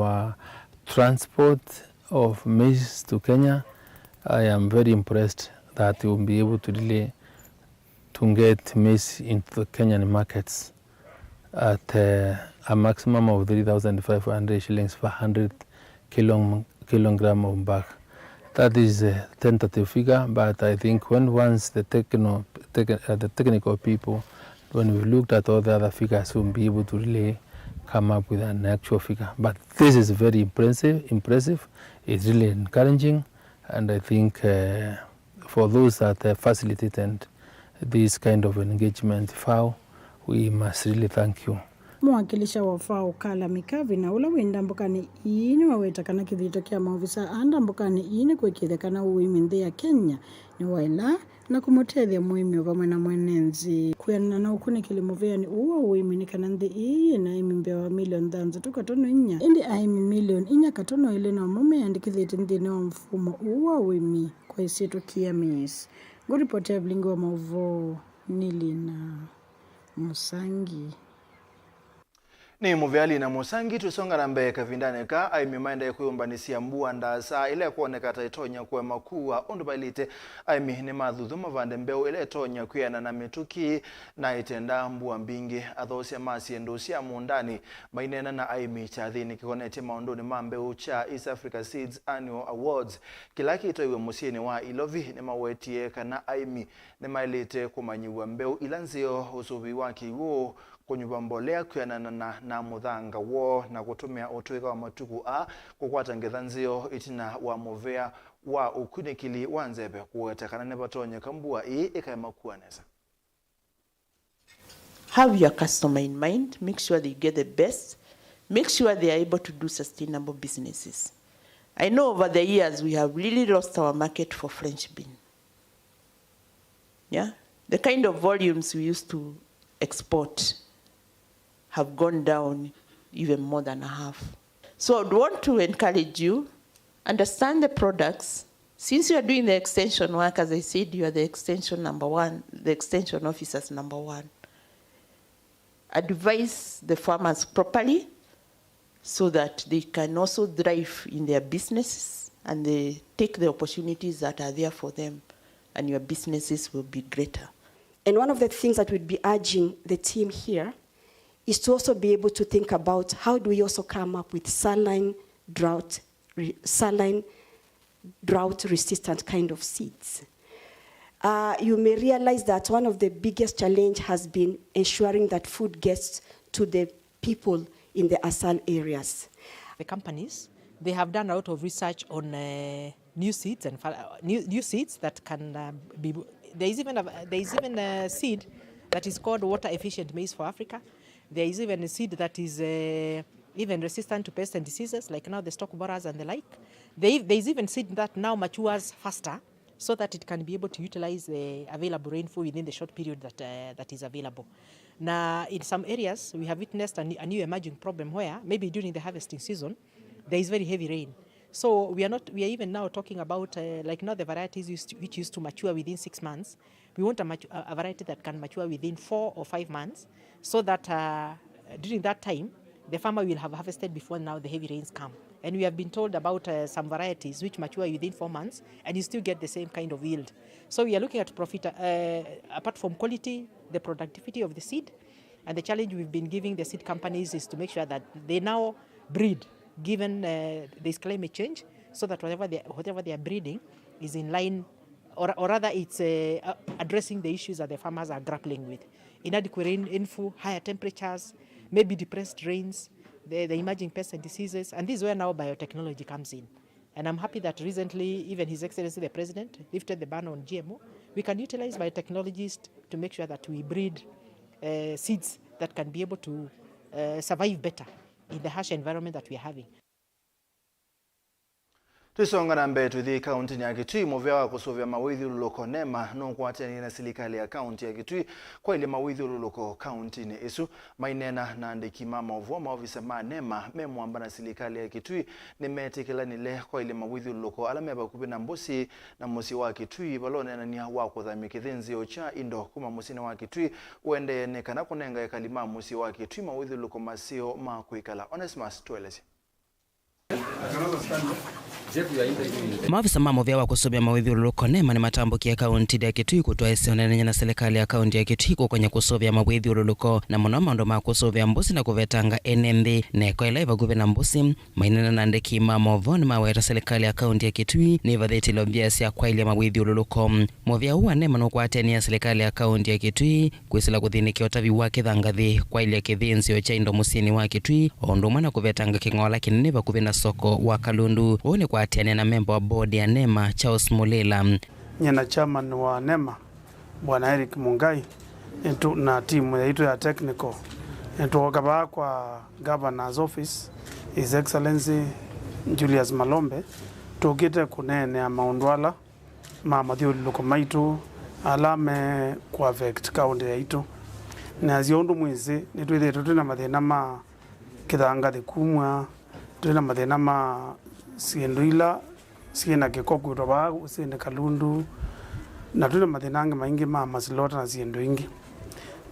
transport of maize to Kenya, I am very impressed that we will be able to really to get maize into the Kenyan markets at a maximum of 3,500 shillings per 100 kilogram of bag. That is a tentative figure, but I think once the technical people, when we've looked at all the other figures, we'll be able to really come up with an actual figure. But this is very impressive. It's really encouraging, and I think for those that facilitated this kind of engagement, FAO, we must really thank you. Mwakilisha wa FAO Kala Mikavi na ula wenda mbukani ini wawetakana kithito kia maofisa anda mbukani ini kwikithekana uimi nthi ya Kenya ni waila na kumutethia muimi vamwe na mwenenzi kuyana na ukunikili muvea ni uwa uimi ni kana nthi ii na imi mbewa milioni thanza tukatono inya indi aimi milioni inya katono ili na mume andikithiti nthini wa mfumo uwa uimi kwa isitu KIAMI. Nguripotea Vilingi wa Mauvoo Nili na Musangi. Ni muvyali na musangi tusonga na mbeka vindaneka aimi maenda kuyumbanisia mbua ndasa ile kuoneka taitonya kwa makuwa undu bailite aimi ni madhudhuma vande mbeu ile tonya kuyana na mituki na itenda mbua mbingi athosia masi endosia mundani mainena na aimi chathini kikonete maondoni mambeu cha East Africa Seeds Annual Awards kilaki ito iwe musieni wa ilovi ni mawetie kana aimi ni mailite kumanyiwa mbeu ilanzio usuvi waki uo kunyuba mbolea kuyanana na muthanga wo na kutumia utwika wa matuku kukwata ngithanzio itina wa movea wa ukunikili wanzebe kuwetekana ne batonye kambua ikaima kuaneza. Have your customer in mind, make sure they get the best, make sure they are able to do sustainable businesses. I know over the years we have really lost our market for French bean. Yeah, the kind of volumes we used to export have gone down even more than a half. So I'd want to encourage you, understand the products. Since you are doing the extension work, as I said, you are the extension number one, the extension officers number one. Advise the farmers properly so that they can also thrive in their businesses and they take the opportunities that are there for them, and your businesses will be greater. And one of the things that we'd be urging the team here is to also be able to think about how do we also come up with saline drought-resistant kind of seeds. You may realize that one of the biggest challenge has been ensuring that food gets to the people in the ASAL areas. The companies, they have done a lot of research on new seeds and new seeds that can be. There is even a seed that is called water efficient maize for Africa. There is even a seed that is even resistant to pests and diseases, like now the stalk borers and the like. There is even seed that now matures faster, so that it can be able to utilize the available rainfall within the short period that is available. Now, in some areas, we have witnessed a new emerging problem where maybe during the harvesting season, there is very heavy rain. So we are even now talking about like now the varieties which used to mature within 6 months. We want a variety that can mature within 4 or 5 months, so that during that time, the farmer will have harvested before now the heavy rains come. And we have been told about some varieties which mature within 4 months and you still get the same kind of yield. So we are looking at profit, apart from quality, the productivity of the seed. And the challenge we've been giving the seed companies is to make sure that they now breed, given this climate change, so that whatever they are breeding is in line, or rather it's addressing the issues that the farmers are grappling with. Inadequate rainfall, higher temperatures, maybe depressed rains, the emerging pests and diseases, and this is where now biotechnology comes in. And I'm happy that recently, even His Excellency the President lifted the ban on GMO. We can utilize biotechnologies to make sure that we breed seeds that can be able to survive better in the harsh environment that we are having. Tusonga na mbe tuthi kaunti ya Kitui movia wa kusovya mawithi ululoko nema nonkwateni na serikali ya kaunti ya Kitui kwa ile mawithi ululoko kaunti ni isu mainena na ndiki Mauvoo maofisa nema memwamba na serikali ya Kitui nimetekela nile kwa ile mawithi ululoko alameba kubina mbusi na musi wa Kitui balonena ni wa kuthamikithinzio cha indo kuma musini wa Kitui uende nekana kunenga ya kalima musi wa Kitui mawithi ululoko masio makuikala. Onesmus tueleze. Maafisa Mauvoo wa kusomea mawithi ululoko nema ni matambuki ya kaunti ya Kitui kutoa sionenenya na serikali ya kaunti ya Kitui kwenye kusovya mawithi ululoko na munoma ndo makusovya mbusi na kuvetanga enembi na kwa ilaiva guve na mbusi mainena na ndeki Mauvoo ni maweta serikali ya kaunti ya Kitui ni vatheti lombiasi ya kwa ile mawithi ululoko. Movia huwa nema no kwateni ya serikali ya kaunti ya Kitui kwisila kuthinikia utavi wake thangathi kwa ile kithinzio cha indo musini wa Kitui ondo mwana kuvetanga kingola kinene vakuve na soko wa Kalundu. One kwa atiane na member wa board ya NEMA Charles Mulela. Nyena chairman wa NEMA Bwana Eric Mungai na timu yetu ya technical wakaba kwa governor's office His Excellency Julius Malombe tukite kunene ya maundwala mathio loko maitu alame kwa vect kaunti yetu na ziondu mwizi nitwithe tutuna mathina ma kithanga thikumwa tuna mathina ma sienduila siena kikoku tobagu siena Kalundu na tuna mathina maingi ma masilota na siendu ingi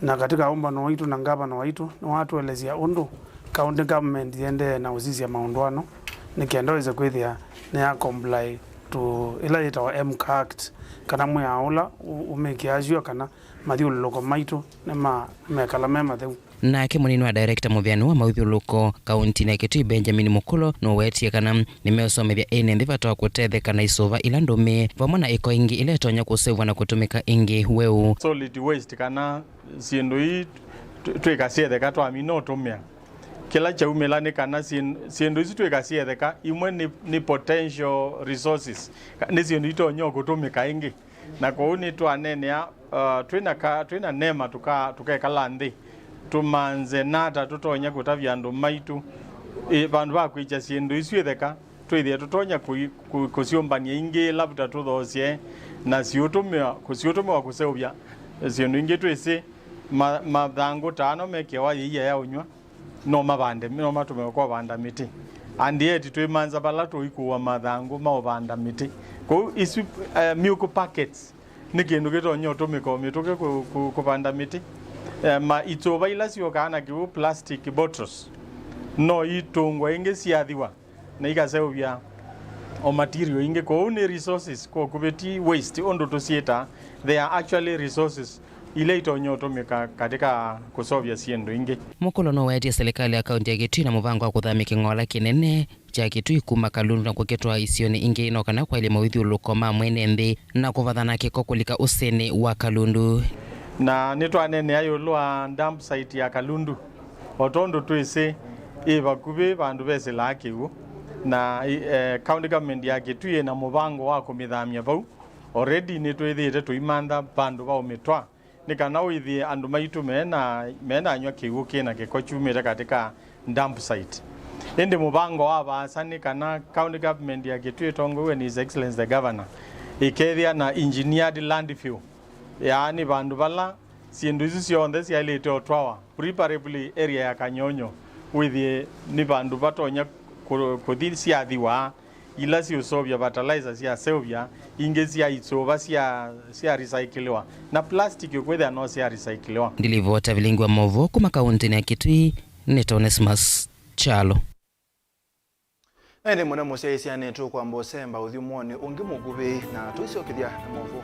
na katika ombano waitu na ngabano waitu na watu elezia undu county government yende na uzizi ya maundwano nikienda ize kwithia ni ya comply to ila itawa MCACT kana mwe aula umekiajua kana mathiululuko maitu nema mekala mema theu nake munini wa director muvyani wa mauthiuluko kaunti na Kitui Benjamin Mukulo no wetie kana nimesomethia ene ndivata wa kutetheka na isova ila ndumi vamwe na iko ingi ile tonya kusevwa na kutumika ingi weu solid waste kana siendo hii twikasietheka twamino tumia kila chaumela ni kana siendo hizi twikasietheka imwe ni potential resources ni siendo itonya kutumika ingi na kwa uni twanenea twina nema tukekala nthi tumanze nata tutonya kutavya andu maitu vandu vakwicha siendo isu itheka twithie tutonya kusiombania ingi labda tuthocie na siutumiwa kuseuvya siendo ingi twisi mathangu tano mekewa yiya ya unywa no matumiwa kwa vanda miti andieti twimanza vala tuikuwa mathangu mauvanda miti kou isu milk packets ni kindu gitonya utumika umituke kuvanda miti ma itova ila siokana kiu plastic bottles no itungwa ingi siathiwa na igaseuvya o material ingi kou ni resources ko kubeti waste ondo tusieta they are actually resources ile itonya utumika katika kusovya siendo ingi. Mukulo no wetie serikali ya kaunti ya Kitui na muvango wa kuthamia king'ola kinene cha Kitui kuma Kalundu na kuketwa isioni ingi ino kana kwa ile mauthiuluko ma mwene nthi na kuvathana kiko kulika useni wa Kalundu na nitwanene ayolwa dump site ya Kalundu otondo twese ivakuvi vandu vese lakiu na county government ya Kitui na muvango wa kumithamia vau already nitwithite tuimantha vandu vao mitwa nikana withi andu maitu mena anywa kigu kina kikochumire katika dump site indi mubango wa basani kana county government ya Kitui tongowe ni His Excellency the Governor ikethia na engineered landfill yaani bandu bala siendu isu cionthe ciailite otwawa preferably area ya Kanyonyo withi ni bandu batonya kuthi ciathiwa ila ciusovya fertilizer cia sevya ingi cia itsova cia recyclewa na plastic kwethia no cia recyclewa. Ndilivota Vilingi wa Mauvoo kuma kaunti ya Kitui ni Onesmus Chalo. Ene mwana museisi anetu kwa mbosemba uthimoni ungi mugubi na tuisiokithia na Mauvoo.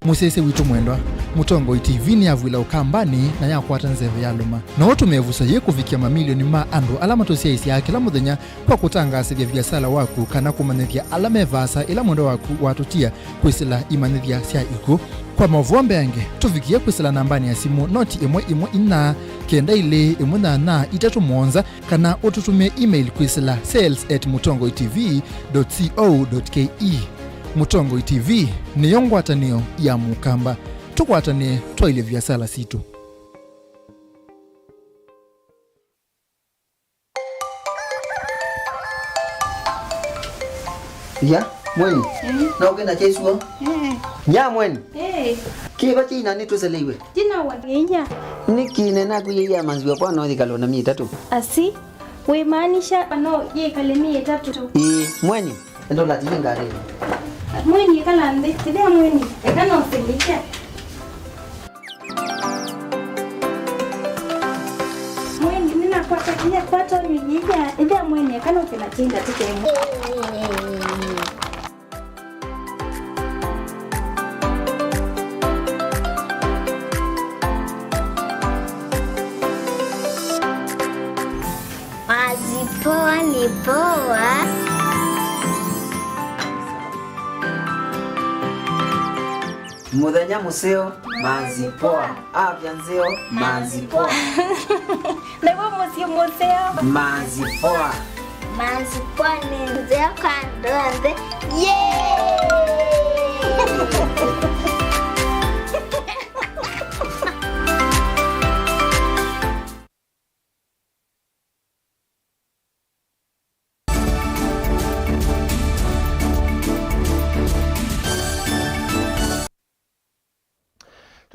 Musese witu mwendwa Mutongo TV ni avwila ukambani na yakwata nzeve ya luma na watu mevusa ye kuvikia mamilioni ma andu alama tosia isi ya kila muthenya kwa kutangasa vya biasala waku kana kumanethia alama evasa ila mwendo waku watutia kwisila imanethia sia iku kwa Mauvoo mbeange tuvikia kwisila nambani ya simu noti imwe ina kenda ile imwe na itatu mwonza kana ututumie email kwisila sales@mutongotv.co.ke. Mutongo TV ni yongwatanio ya mukamba tukwatanie twaile vyasala situ. Ya, mweni. Na ugenda chesuo? Nya mweni. Kiba china ni tuselewe. Jina wangeja. Nikine na kuyeya manziwa kwa no thikalo na 3. Asi, we maanisha no ye kale 3. Mweni. Ndo la tinga re. Mweni kala ande tida mweni. Kana usilika. Mweni nina kwa katia kwato nijija. Ida mweni kana usilatinda tike mweni. Poa ni poa. Muthenya museo mazi poa. Afya nzeo mazi poa. Lewo museo mazi poa. Mazi poa ni nzeo kandonde. Yay!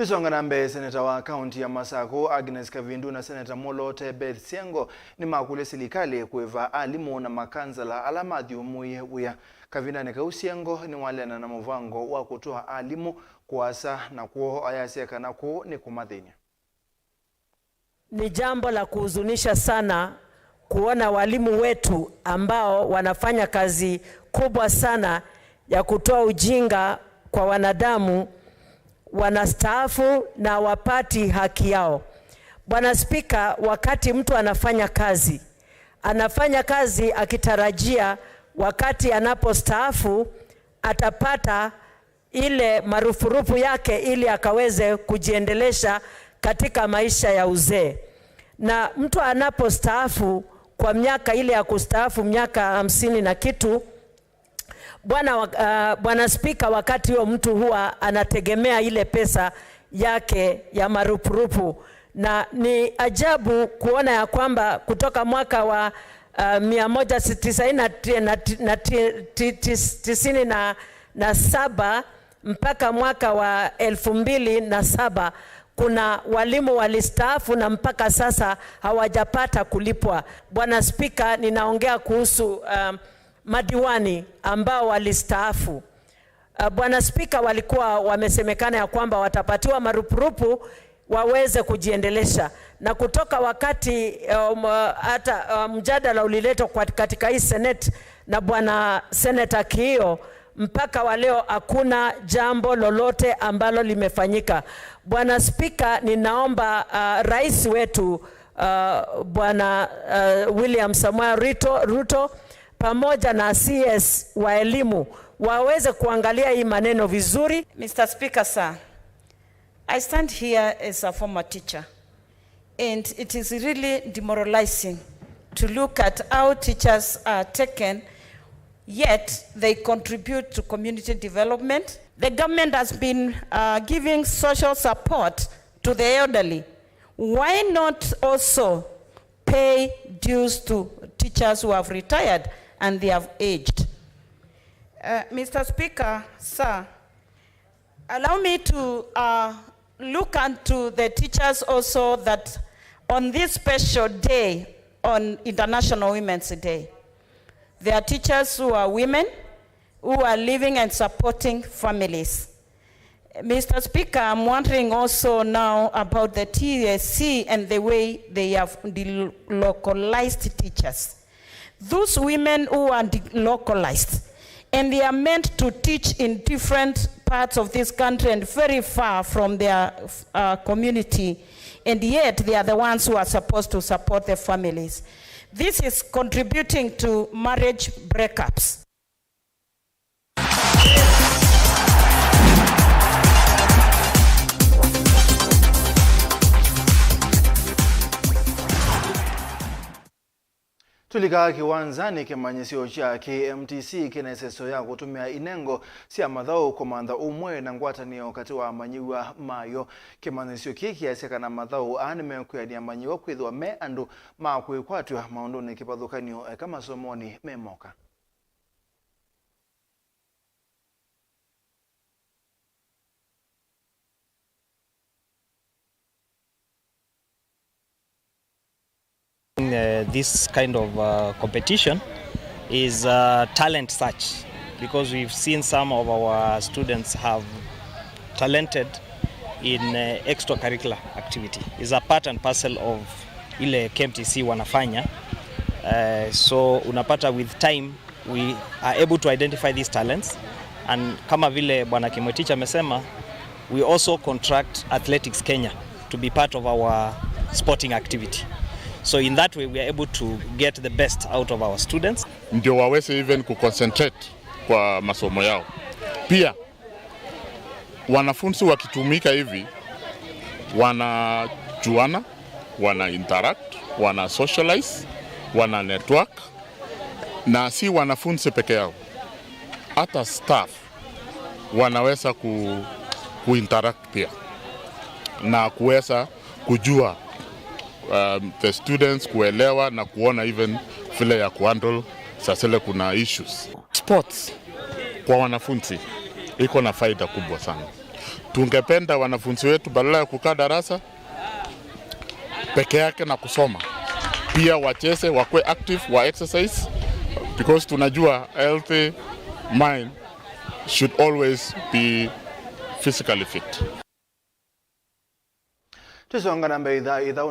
Tusonga na mbele. Seneta wa kaunti ya Masako Agnes Kavindu na Seneta Molote Beth Siengo ni makule serikali kueva alimu na makanzala alama dhiumuye uya. Kavinda ni kausiengo ni wale na mvango wa kutoa alimu kuasa na kuo ayaseka na kuo ni kumadhini. Ni jambo la kuhuzunisha sana kuona walimu wetu ambao wanafanya kazi kubwa sana ya kutoa ujinga kwa wanadamu wanastaafu na wapati haki yao. Bwana Spika, wakati mtu anafanya kazi akitarajia wakati anapostaafu atapata ile marufurufu yake ili akaweze kujiendelesha katika maisha ya uzee. Na mtu anapostaafu kwa miaka ile ya kustaafu miaka 50 na kitu, Bwana Spika, wakati huo mtu huwa anategemea ile pesa yake ya marupurupu, na ni ajabu kuona ya kwamba kutoka mwaka wa 1997 mpaka mwaka wa 2007 kuna walimu walistaafu na mpaka sasa hawajapata kulipwa. Bwana Spika, ninaongea kuhusu madiwani ambao walistaafu. Bwana Spika, walikuwa wamesemekana ya kwamba watapatiwa marupurupu waweze kujiendelesha, na kutoka wakati hata mjadala uliletwa katika hii Senate na Bwana Senator Kiio, mpaka wa leo hakuna jambo lolote ambalo limefanyika. Bwana Spika, ninaomba rais wetu Bwana William Samoei Ruto pamoja na CS wa elimu waweze kuangalia hii maneno vizuri. Mr. Speaker, sir, I stand here as a former teacher, and it is really demoralizing to look at how teachers are taken, yet they contribute to community development. The government has been giving social support to the elderly. Why not also pay dues to teachers who have retired and they have aged? Mr. Speaker, sir, allow me to look into the teachers also, that on this special day, on International Women's Day, there are teachers who are women who are living and supporting families. Mr. Speaker, I'm wondering also now about the TSC and the way they have localized teachers. Those women who are localized, and they are meant to teach in different parts of this country and very far from their community, and yet they are the ones who are supposed to support their families. This is contributing to marriage breakups. Tulika kiwanzani kimanyisio cha KMTC kineseso ya kutumia inengo siya madhao komanda umwe na ngwatanio wakati wa manyiwa mayo. Kimanyisio kiki ya seka na madhao anime kuyania manyiwa kwithwa me andu maakwe kwatwa maondoni kipadhukanio kama somoni memoka. This kind of competition is talent search, because we've seen some of our students have talented in extracurricular activity. It's a part and parcel of ile KMTC wanafanya. So unapata with time we are able to identify these talents, and kama vile Bwana Kimweticha amesema, we also contract Athletics Kenya to be part of our sporting activity. So in that way we are able to get the best out of our students. Ndio waweze even kuconcentrate kwa masomo yao. Pia wanafunzi wakitumika hivi wanajuana, wana interact, wana socialize, wana network, na si wanafunzi peke yao, hata staff wanaweza kuinteract pia na kuweza kujua the students, kuelewa na kuona even vile ya kuhandle sasele kuna issues. Sports kwa wanafunzi iko na faida kubwa sana. Tungependa wanafunzi wetu badala ya kukaa darasa peke yake na kusoma, pia wacheze, wakwe active, wa exercise, because tunajua healthy mind should always be physically fit. Tusonga na mbele idha